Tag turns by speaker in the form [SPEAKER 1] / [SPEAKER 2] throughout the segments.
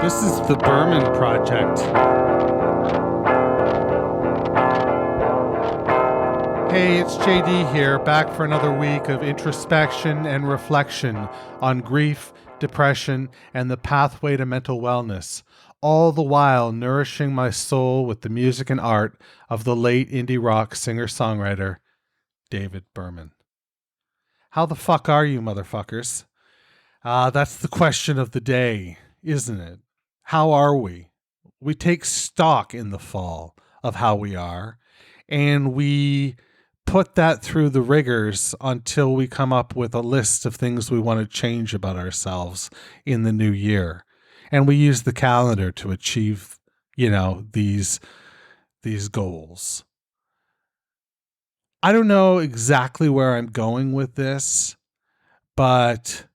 [SPEAKER 1] This is the Berman Project. Hey, it's JD here, back for another week of introspection and reflection on grief, depression, and the pathway to mental wellness, all the while nourishing my soul with the music and art of the late indie rock singer-songwriter, David Berman. How the fuck are you, motherfuckers? That's the question of the day, isn't it? How are we? We take stock in the fall of how we are, and we put that through the rigors until we come up with a list of things we want to change about ourselves in the new year. And we use the calendar to achieve, these goals. I don't know exactly where I'm going with this, but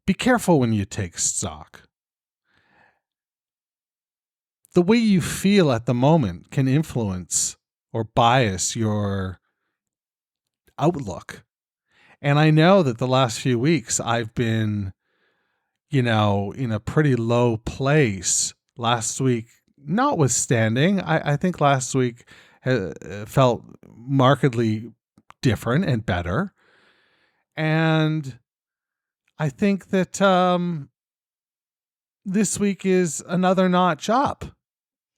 [SPEAKER 1] be careful when you take stock. The way you feel at the moment can influence or bias your outlook. And I know that the last few weeks I've been, in a pretty low place. Last week, notwithstanding, I think last week felt markedly different and better. And I think that this week is another notch up.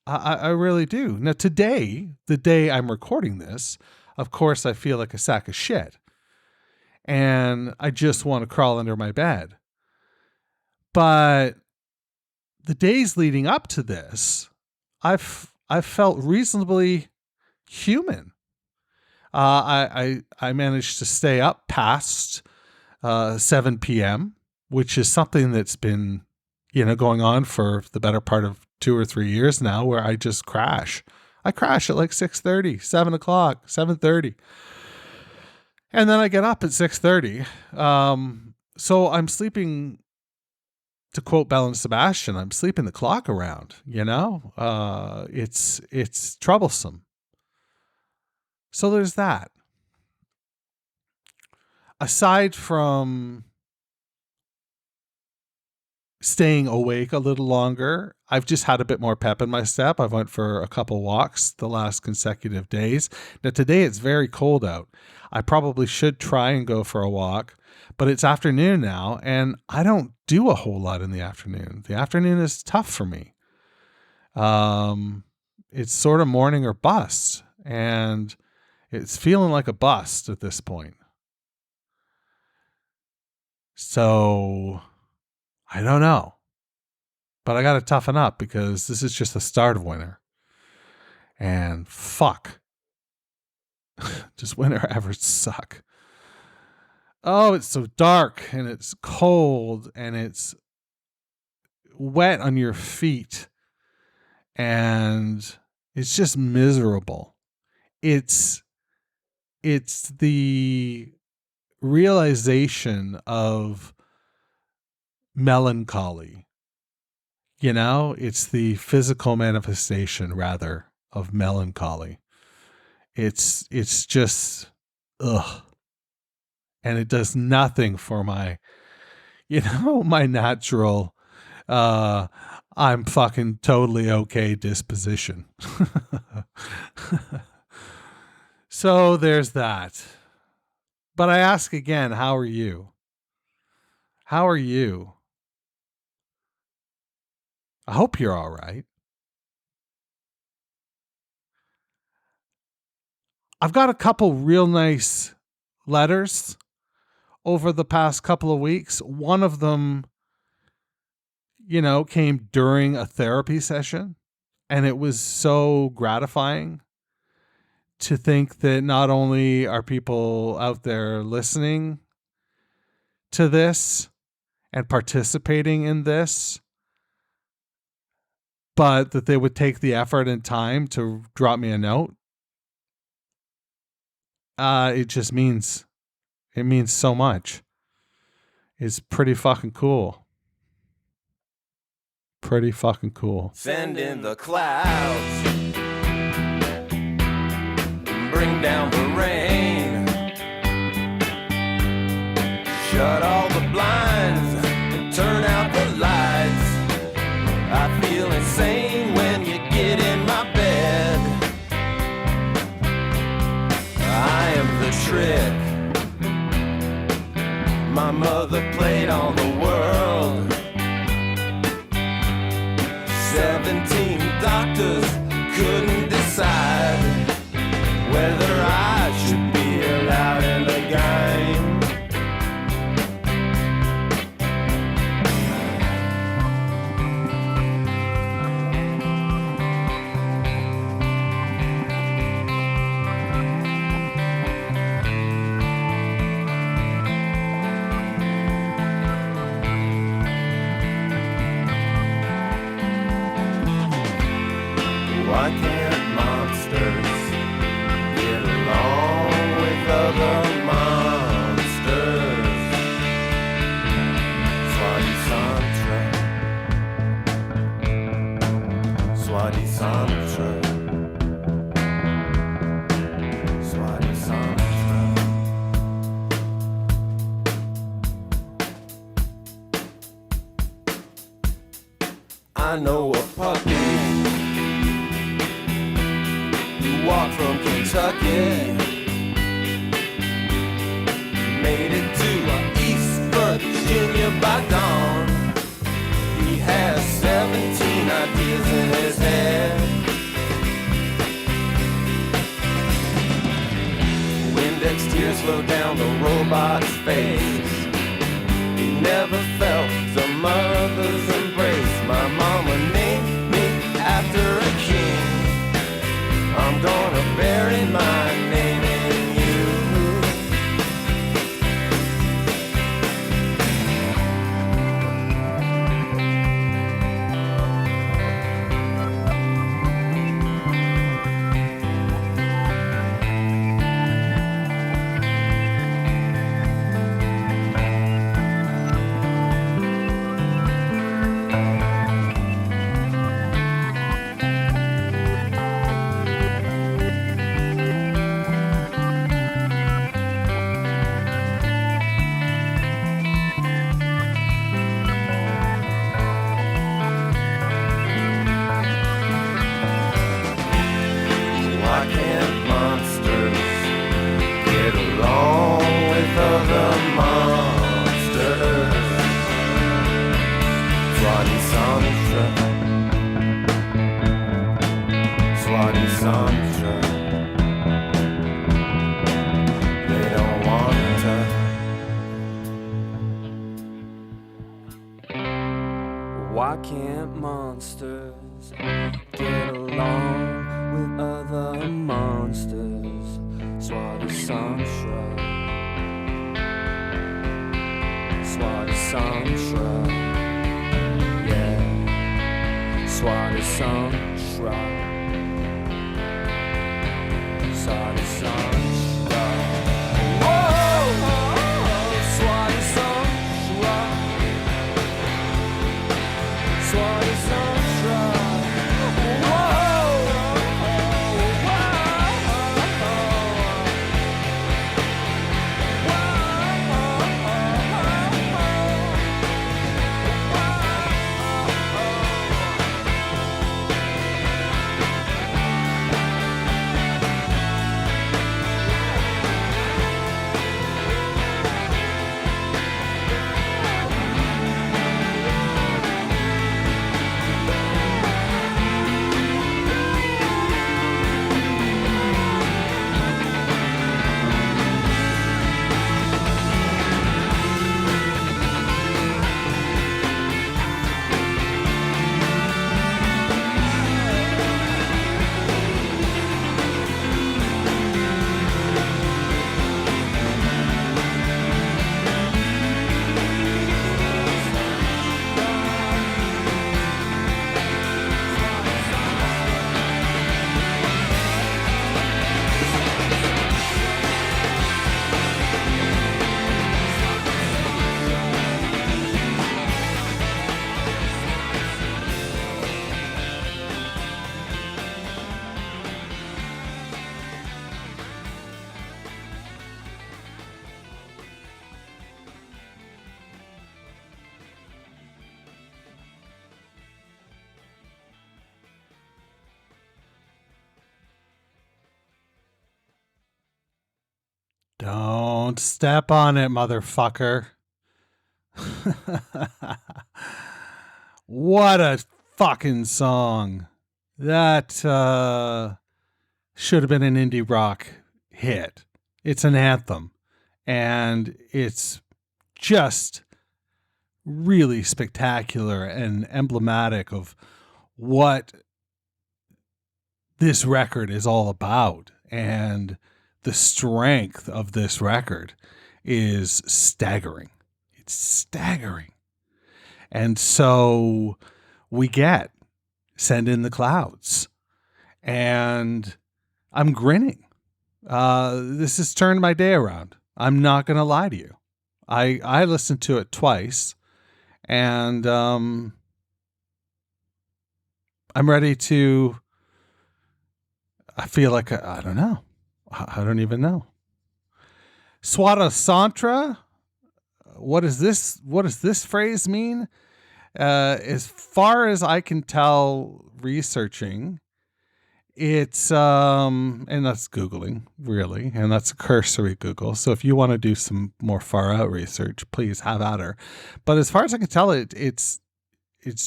[SPEAKER 1] I really do. Now, today, the day I'm recording this, of course, I feel like a sack of shit. And I just want to crawl under my bed. But the days leading up to this, I've felt reasonably human. I managed to stay up past 7 p.m., which is something that's been, going on for the better part of 2 or 3 years now, where I just crash. I crash at like 6:30, 7 o'clock, 7:30. And then I get up at 6:30. So I'm sleeping, to quote Bell and Sebastian, I'm sleeping the clock around, it's troublesome. So there's that. Aside from staying awake a little longer, I've just had a bit more pep in my step. I've went for a couple walks the last consecutive days. Now today it's very cold out. I probably should try and go for a walk, but it's afternoon now and I don't do a whole lot in the afternoon. The afternoon is tough for me. It's sort of morning or bust, and it's feeling like a bust at this point. So I don't know, but I got to toughen up because this is just the start of winter. And fuck, does winter ever suck? Oh, it's so dark and it's cold and it's wet on your feet and it's just miserable. It's the realization of melancholy. It's the physical manifestation, rather, of melancholy. It's just, ugh. And it does nothing for my, my natural, I'm fucking totally okay disposition. So there's that. But I ask again, how are you? How are you? I hope you're all right. I've got a couple real nice letters over the past couple of weeks. One of them, came during a therapy session, and it was so gratifying to think that not only are people out there listening to this and participating in this, but that they would take the effort and time to drop me a note. It means so much. It's pretty fucking cool. Pretty fucking cool.
[SPEAKER 2] Send in the clouds, bring down the rain, shut all the blinds and turn out the lights. 17 doctors couldn't decide whether I should be allowed in the game. Why can't monsters get along with other monsters? Suat-a-santra, Suat-a-santra, Suat-a-santra. I know a puppy walked from Kentucky, made it to East Virginia by dawn. He has 17 ideas in his head. Windex tears flow down the robot's face. He never felt a mother's embrace. My mama named me after a king. I'm gonna bury my name in you. Why can't monsters get along with other monsters? Suat-a-santra, Suat-a-santra. They don't want to. Why can't monsters get along with other monsters? Suat-a-santra, Suat-a-santra, yeah, Suat-a-santra, Suat-a-santra. Whoa, Suat-a-santra, Suat-a-santra.
[SPEAKER 1] Don't step on it, motherfucker. What a fucking song. That should have been an indie rock hit. It's an anthem. And it's just really spectacular and emblematic of what this record is all about. And the strength of this record is staggering. It's staggering. And so we get Send in the Clouds. And I'm grinning. This has turned my day around. I'm not going to lie to you. I listened to it twice. And I'm ready to... I feel like, I don't know. I don't even know. Suat-a-santra? What does this phrase mean? As far as I can tell, researching, it's and that's Googling, really, and that's a cursory Google. So if you want to do some more far out research, please have at her. But as far as I can tell, it's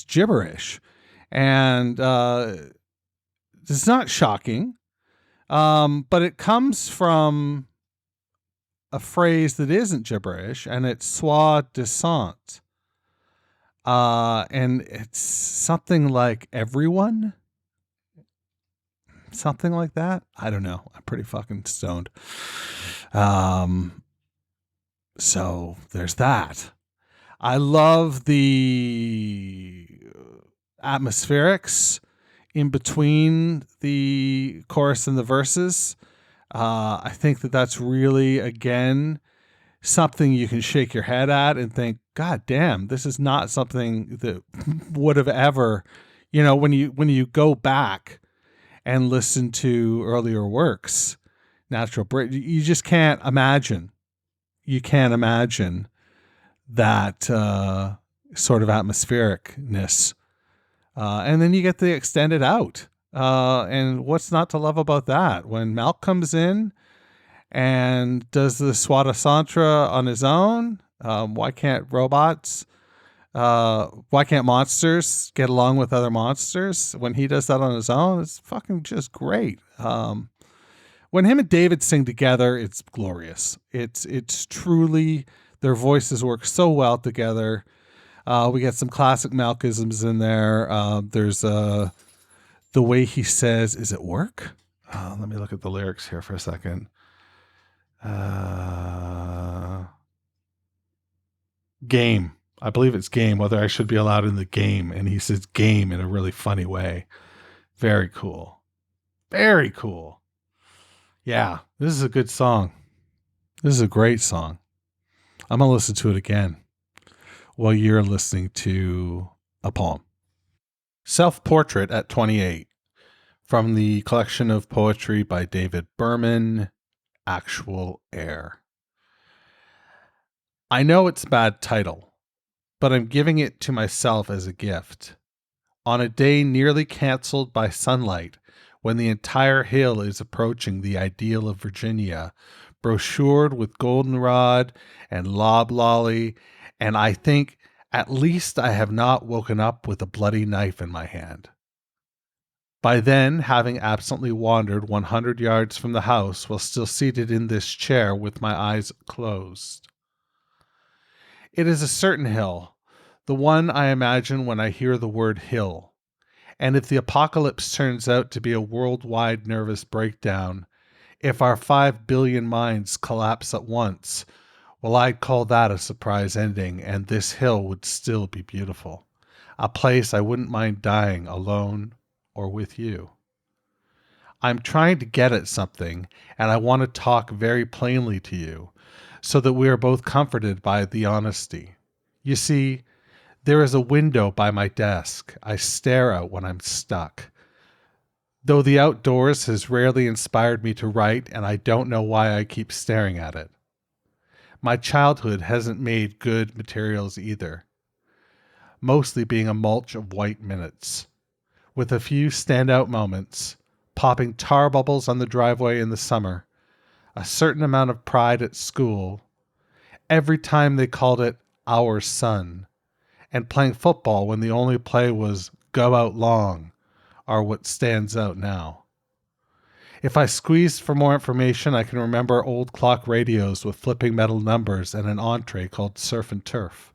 [SPEAKER 1] gibberish, and it's not shocking. But it comes from a phrase that isn't gibberish, and it's soi-disant. And it's something like everyone, something like that. I don't know. I'm pretty fucking stoned. So there's that. I love the atmospherics in between the chorus and the verses. I think that that's really, again, something you can shake your head at and think, God damn, this is not something that would have ever, when you go back and listen to earlier works, Natural Bridge, you just can't imagine. You can't imagine that sort of atmosphericness. And then you get the extended out. And what's not to love about that? When Malk comes in and does the Suat-a-santra on his own, why can't monsters get along with other monsters? When he does that on his own, it's fucking just great. When him and David sing together, it's glorious. It's truly, their voices work so well together. We get some classic Malkisms in there. There's the way he says, is it work? Let me look at the lyrics here for a second. Game. I believe it's game, whether I should be allowed in the game. And he says game in a really funny way. Very cool. Very cool. Yeah, this is a good song. This is a great song. I'm going to listen to it again while you're listening to a poem. Self-Portrait at 28, from the collection of poetry by David Berman, Actual Air. I know it's a bad title, but I'm giving it to myself as a gift. On a day nearly canceled by sunlight, when the entire hill is approaching the ideal of Virginia, brochured with goldenrod and loblolly, and I think at least I have not woken up with a bloody knife in my hand. By then, having absently wandered 100 yards from the house while still seated in this chair with my eyes closed. It is a certain hill, the one I imagine when I hear the word hill. And if the apocalypse turns out to be a worldwide nervous breakdown, if our 5 billion minds collapse at once, well, I'd call that a surprise ending, and this hill would still be beautiful. A place I wouldn't mind dying alone or with you. I'm trying to get at something, and I want to talk very plainly to you, so that we are both comforted by the honesty. You see, there is a window by my desk I stare out when I'm stuck. Though the outdoors has rarely inspired me to write, and I don't know why I keep staring at it. My childhood hasn't made good materials either, mostly being a mulch of white minutes, with a few standout moments, popping tar bubbles on the driveway in the summer, a certain amount of pride at school, every time they called it our son, and playing football when the only play was go out long are what stands out now. If I squeezed for more information, I can remember old clock radios with flipping metal numbers and an entree called Surf and Turf.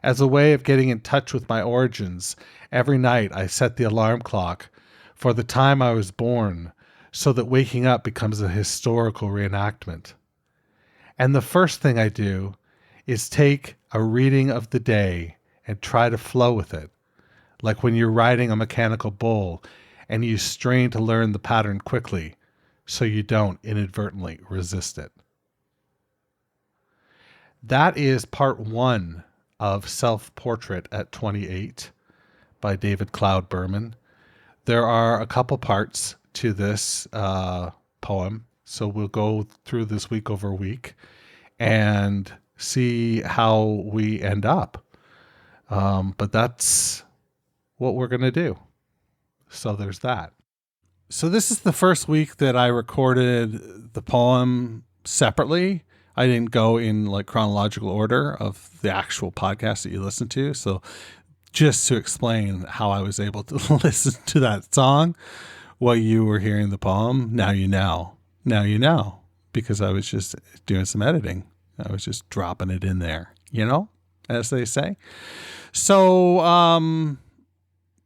[SPEAKER 1] As a way of getting in touch with my origins, every night I set the alarm clock for the time I was born so that waking up becomes a historical reenactment. And the first thing I do is take a reading of the day and try to flow with it, like when you're riding a mechanical bull and you strain to learn the pattern quickly so you don't inadvertently resist it. That is part 1 of Self-Portrait at 28 by David Cloud Berman. There are a couple parts to this poem, so we'll go through this week over week and see how we end up. But that's what we're going to do. So there's that. So this is the first week that I recorded the poem separately. I didn't go in like chronological order of the actual podcast that you listen to. So just to explain how I was able to listen to that song while you were hearing the poem, now you know. Now you know, because I was just doing some editing. I was just dropping it in there, as they say. So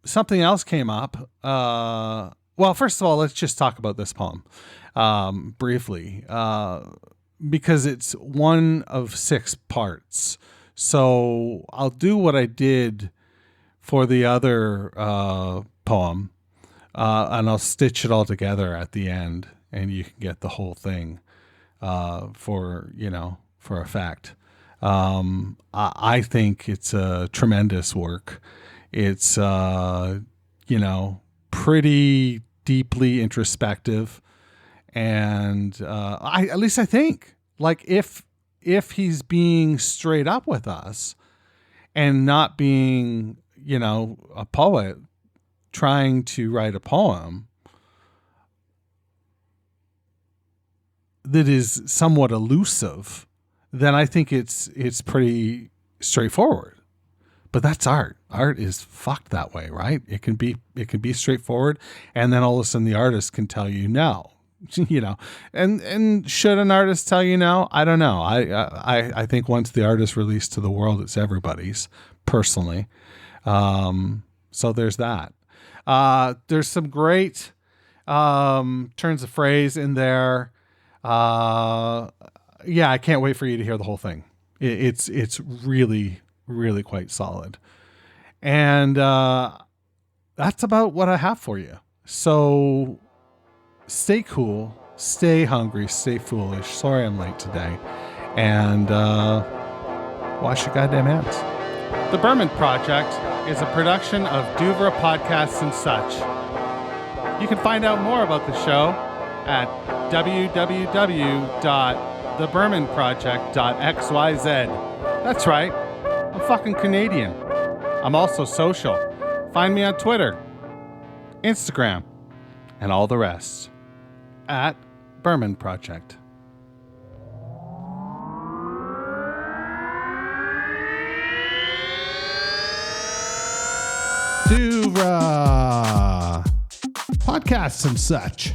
[SPEAKER 1] something else came up. Well, first of all, let's just talk about this poem briefly. Because it's one of 6 parts. So I'll do what I did for the other poem, and I'll stitch it all together at the end, and you can get the whole thing for effect. I think it's a tremendous work. It's, pretty deeply introspective. And at least I think, like, if he's being straight up with us and not being, a poet trying to write a poem that is somewhat elusive, then I think it's pretty straightforward. But that's art. Art is fucked that way, right? It can be straightforward, and then all of a sudden the artist can tell you no. And should an artist tell you no? I don't know. I think once the art is released to the world, it's everybody's, personally. So there's that. There's some great turns of phrase in there. I can't wait for you to hear the whole thing. It's really, really quite solid. And that's about what I have for you. So stay cool, stay hungry, stay foolish. Sorry I'm late today. And wash your goddamn hands. The Berman Project is a production of Duvra Podcasts and Such. You can find out more about the show at www.thebermanproject.xyz. That's right, I'm fucking Canadian. I'm also social. Find me on Twitter, Instagram, and all the rest at Berman Project. Duvra Podcasts and Such.